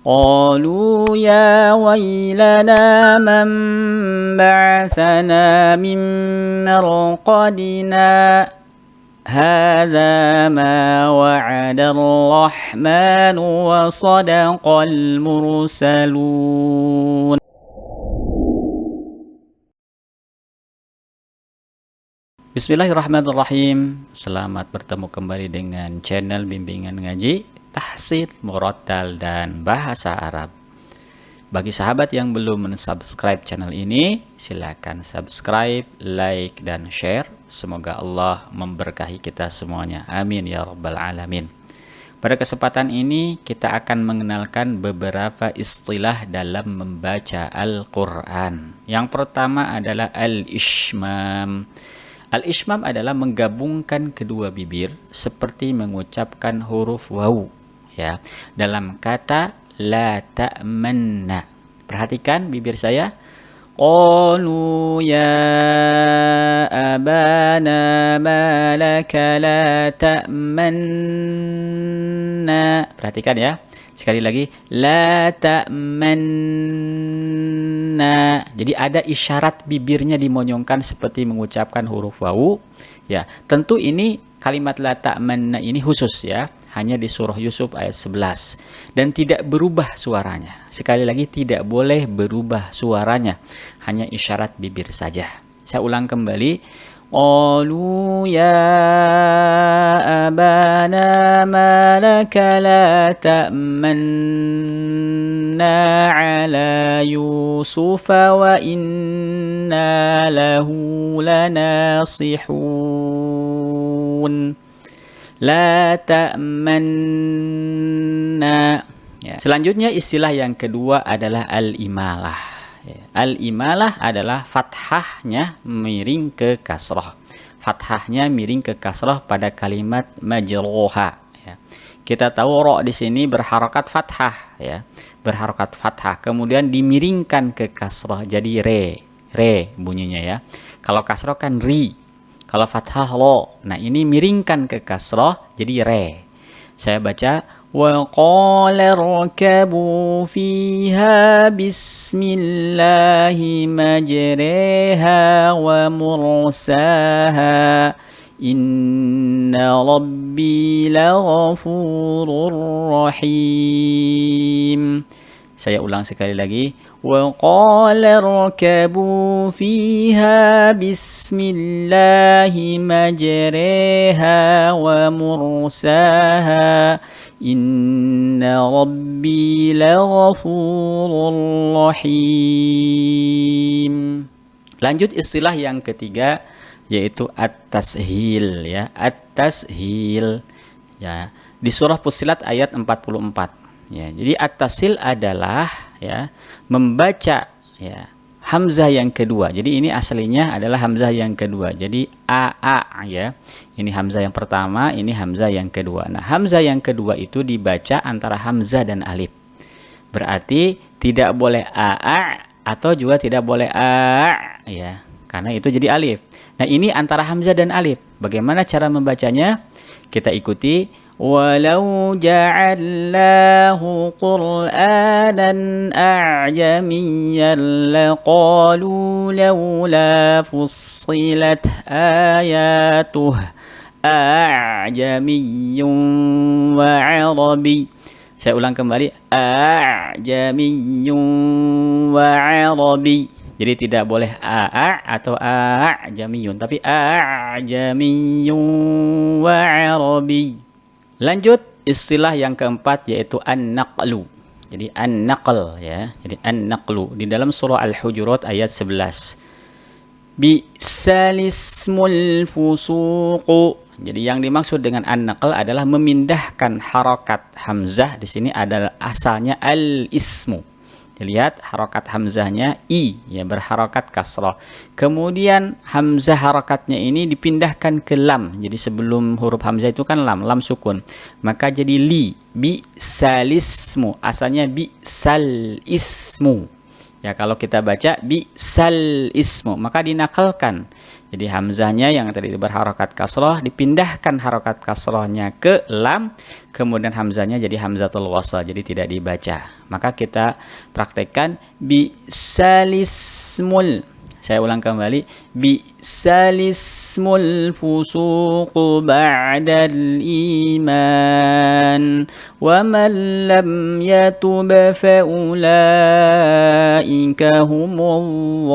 قالوا يا ويلنا من بعثنا من مرقدنا هذا ما وعد الرحمن وصدق المرسلون. Bismillahirrahmanirrahim. Selamat bertemu kembali dengan channel bimbingan ngaji, tahsin, murattal, dan bahasa Arab. Bagi sahabat yang belum mensubscribe channel ini, silakan subscribe, like, dan share. Semoga Allah memberkahi kita semuanya. Amin ya rabbal alamin. Pada kesempatan ini kita akan mengenalkan beberapa istilah dalam membaca Al-Quran. Yang pertama adalah al-ishmam. Al-ishmam adalah menggabungkan kedua bibir seperti mengucapkan huruf waw, ya, dalam kata la ta'manna. Perhatikan bibir saya. Qalu ya abana ma laka la ta'manna. Perhatikan ya. Sekali lagi, la ta'manna. Jadi ada isyarat bibirnya dimonyongkan seperti mengucapkan huruf wawu. Ya, tentu ini kalimat la ta'manna ini khusus ya, hanya di surah Yusuf ayat 11 dan tidak berubah suaranya. Sekali lagi, tidak boleh berubah suaranya, hanya isyarat bibir saja. Saya ulang kembali. Qalu ya abana ma laka la ta'manna ala Yusuf wa inna lahu lanasihun. La ta'manna. Ya. Selanjutnya istilah yang kedua adalah al-imalah. Al-imalah adalah fathahnya miring ke kasrah. Fathahnya miring ke kasrah pada kalimat majruha. Ya. Kita tahu ro di sini berharokat fathah, ya, berharokat fathah. Kemudian dimiringkan ke kasrah jadi re bunyinya ya. Kalau kasrah kan ri. Kalau fathah lo. Nah ini miringkan ke kasrah jadi re. Saya baca wa qala rakabu fiha bismillahi majriha wa mursaha inna rabbi laghafurur rahim. Saya ulang sekali lagi. Wa qala rakabu fiha bismillahi majriha wa mursaha inna rabbi laghafurur rahim. Lanjut istilah yang ketiga yaitu at-tashil ya, at-tashil ya, di surah Fussilat ayat 44. Ya, jadi at-tashil adalah ya membaca ya hamzah yang kedua. Jadi ini aslinya adalah hamzah yang kedua. Jadi aa ya. Ini hamzah yang pertama, ini hamzah yang kedua. Nah, hamzah yang kedua itu dibaca antara hamzah dan alif. Berarti tidak boleh aa atau juga tidak boleh a ya. Karena itu jadi alif. Nah, ini antara hamzah dan alif. Bagaimana cara membacanya? Kita ikuti. Walau ja'alnahu Qur'anan a'jamiyyan laqalu laula fussilat ayatuh a'jamiyyun wa 'arabi. Saya ulang kembali. A'jamiyyun wa 'arabi. Jadi tidak boleh a atau a'jamiyun, tapi a'jamiyyun wa 'arabi. Lanjut istilah yang keempat yaitu an-naqlu. Jadi an-naql ya. Jadi an-naqlu di dalam surah Al-Hujurat ayat 11. Bi'salismul fusuqu. Jadi yang dimaksud dengan an-naql adalah memindahkan harokat hamzah. Di sini adalah asalnya al-ismu. Dilihat harokat hamzahnya i ya, berharokat kasrah. Kemudian hamzah harokatnya ini dipindahkan ke lam. Jadi sebelum huruf hamzah itu kan lam sukun. Maka jadi li, bi salismu. Asalnya bi sal ismu. Ya, kalau kita baca bisal ismu, maka dinakalkan. Jadi hamzahnya yang tadi berharokat kasroh dipindahkan harokat kasrohnya ke lam, kemudian hamzahnya jadi hamzatul wasl, jadi tidak dibaca. Maka kita praktekkan bisalismul. Saya ulang kembali, bisalismul fusuqu ba'dal iman wa man lam yatub fa ulaika humul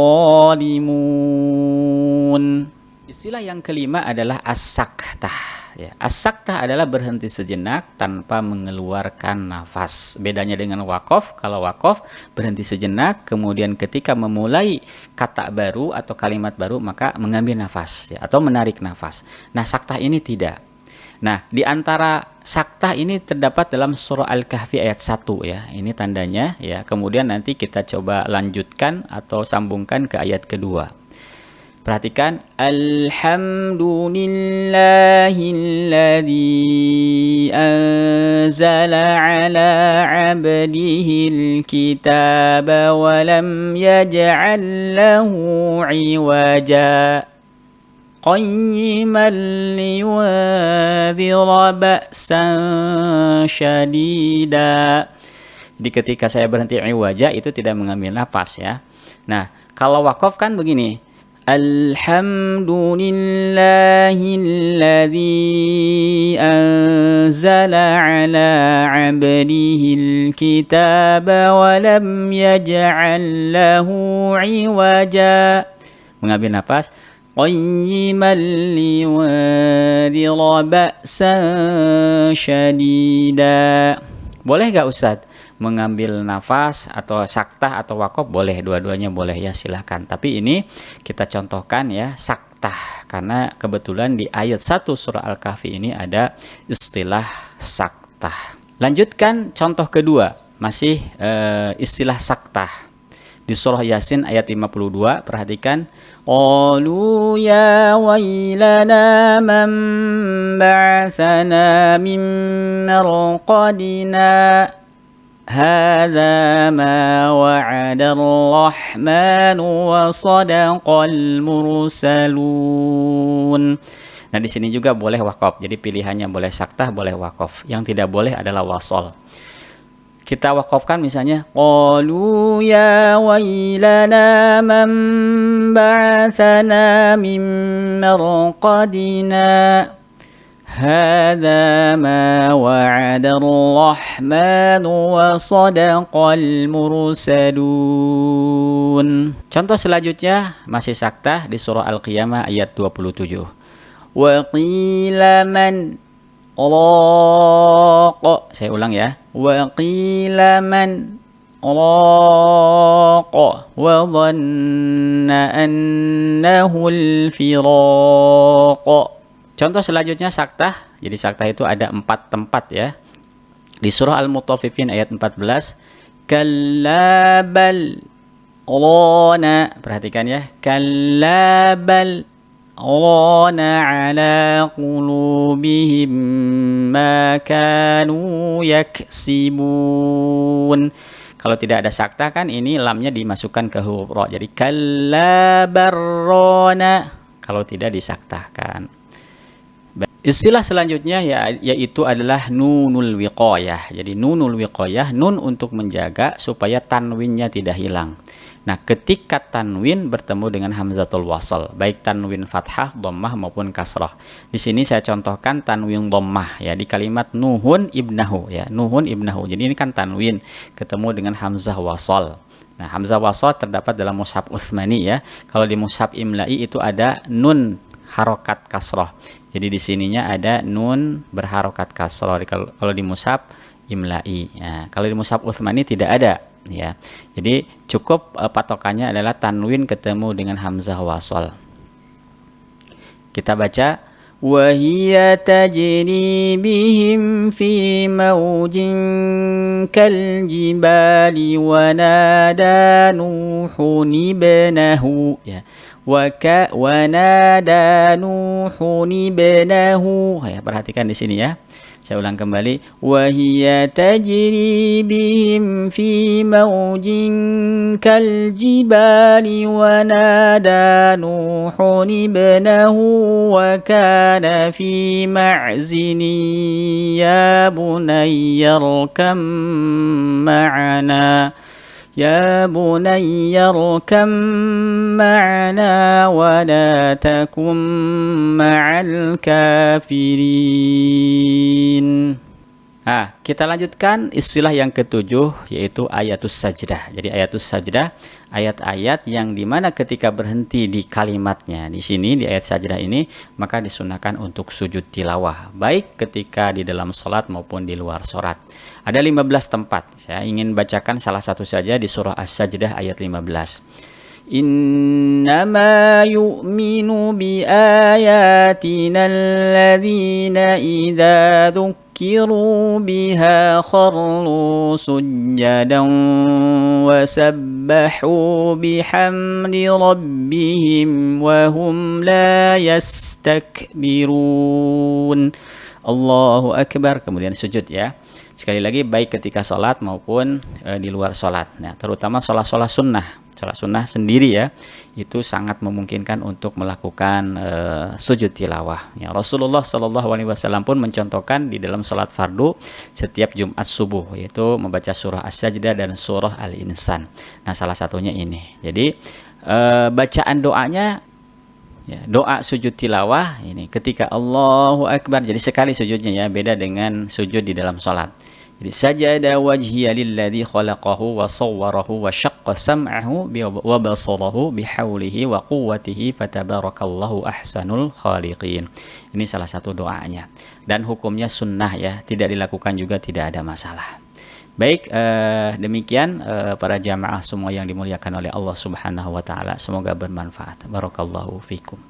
zalimun. Istilah yang kelima adalah as-saktah. Ya, as-saktah adalah berhenti sejenak tanpa mengeluarkan nafas. Bedanya dengan wakof, kalau wakof berhenti sejenak, kemudian ketika memulai kata baru atau kalimat baru maka mengambil nafas ya, atau menarik nafas. Nah, saktah ini tidak. Nah, di antara saktah ini terdapat dalam surah Al-Kahfi ayat 1 ya. Ini tandanya ya. Kemudian nanti kita coba lanjutkan atau sambungkan ke ayat kedua. Perhatikan, alhamdulillahilladzi anzala ala 'abdihil kitaba wa lam yaj'al lahu 'iwaja qayyiman liyunzira ba'san syadida. Jadi ketika saya berhenti iwaja itu tidak mengambil nafas ya. Nah, kalau waqaf kan begini. Alhamdulillahilladzi anzala ala 'abdihil kitaba wa lam yaj'al lahu 'iwaja. Mengambil nafas. Qayyiman liyunzira ba'san syadida. Boleh gak Ustadz? Mengambil nafas atau saktah atau wakof boleh, dua-duanya boleh ya, silahkan. Tapi ini kita contohkan ya saktah karena kebetulan di ayat 1 surah Al-Kahfi ini ada istilah saktah. Lanjutkan contoh kedua, masih istilah saktah di surah Yasin ayat 52. Perhatikan, qalu ya wailana man ba'atsana min marqadina hadza ma wa'ada ar-rahman wa sadaqal mursalun. Nah, di sini juga boleh waqaf. Jadi pilihannya boleh saktah, boleh waqaf. Yang tidak boleh adalah wasol. Kita waqafkan misalnya, qalu ya wailana man ba'atsana min marqadina hadza ma wa'ada ar-rahman wa sadaqal mursalun. Contoh selanjutnya masih saktah di surah Al-Qiyamah ayat 27. Wa qila man raqa. Saya ulang ya. Wa qila man raqa wa dhanna annahu al-firaq. Contoh selanjutnya saktah. Jadi saktah itu ada 4 tempat ya. Di surah Al-Mutaffifin ayat 14. Kalla bal rana. Perhatikan ya. Kalla bal rana ala qulubihim ma kanu yaksibun. Kalau tidak ada saktah kan ini lamnya dimasukkan ke huruf ra. Jadi kalla barrana kalau tidak disaktahkan. Istilah selanjutnya yaitu adalah nunul wiqayah. Jadi nunul wiqayah, nun untuk menjaga supaya tanwinnya tidak hilang. Nah, ketika tanwin bertemu dengan hamzatul wasl, baik tanwin fathah, dhammah maupun kasrah. Di sini saya contohkan tanwin dhammah ya di kalimat nuhun ibnahu ya, nuhun ibnahu. Jadi ini kan tanwin ketemu dengan hamzah wasl. Nah, hamzah wasl terdapat dalam mushaf Utsmani ya. Kalau di mushaf Imla'i itu ada nun harokat kasroh. Jadi di sininya ada nun berharokat kasroh. Kalau di mushaf Imla'i. Ya, kalau di mushaf Utsmani tidak ada. Ya, jadi cukup patokannya adalah tanwin ketemu dengan hamzah wasol. Kita baca, wa hiya tajri bihim fi mawjin kal jibali wa nada nuhun ibnahu ya. Wa nada nuhun ibnahu ya, perhatikan di sini ya. Saya ulang kembali. Wa hiya tajri bihim fi mawjin kal jibali wa nada Nuhun ibnahu wa kana fi ma'zini ya bunayya arkam ma'ana يا بني اركم معنا ولا تكن مع الكافرين. Kita lanjutkan istilah yang ketujuh, yaitu ayatus sajdah. Jadi ayatus sajdah, ayat-ayat yang dimana ketika berhenti di kalimatnya di sini di ayat sajdah ini, maka disunahkan untuk sujud tilawah, baik ketika di dalam sholat maupun di luar sholat. Ada 15 tempat. Saya ingin bacakan salah satu saja di surah As-Sajdah ayat 15. Innama yu'minu bi ayatina alladhina idza ذكروا بها خروا سجدا وسبحوا بحمد ربهم وهم لا يستكبرون. Allahu Akbar, kemudian sujud ya. Sekali lagi, baik ketika sholat maupun di luar sholat. Nah, terutama sholat-sholat sunnah. Sholat sunnah sendiri ya, itu sangat memungkinkan untuk melakukan sujud tilawah. Ya, Rasulullah SAW pun mencontohkan di dalam sholat fardu setiap Jumat subuh, yaitu membaca surah As-Sajdah dan surah Al-Insan. Nah, salah satunya ini. Jadi bacaan doanya, ya, doa sujud tilawah ini ketika Allahu Akbar, jadi sekali sujudnya ya, beda dengan sujud di dalam sholat. Jadi sajada wajhiya lilladzi khalaqahu wa sawwarahu wa syaqqa sam'ahu wa basarahu bihaulihi wa quwwatihi fatabarakallahu ahsanul khaliqin. Ini salah satu doanya dan hukumnya sunnah ya, tidak dilakukan juga tidak ada masalah. Baik, demikian para jamaah semua yang dimuliakan oleh Allah Subhanahu wa taala, semoga bermanfaat. Barakallahu fikum.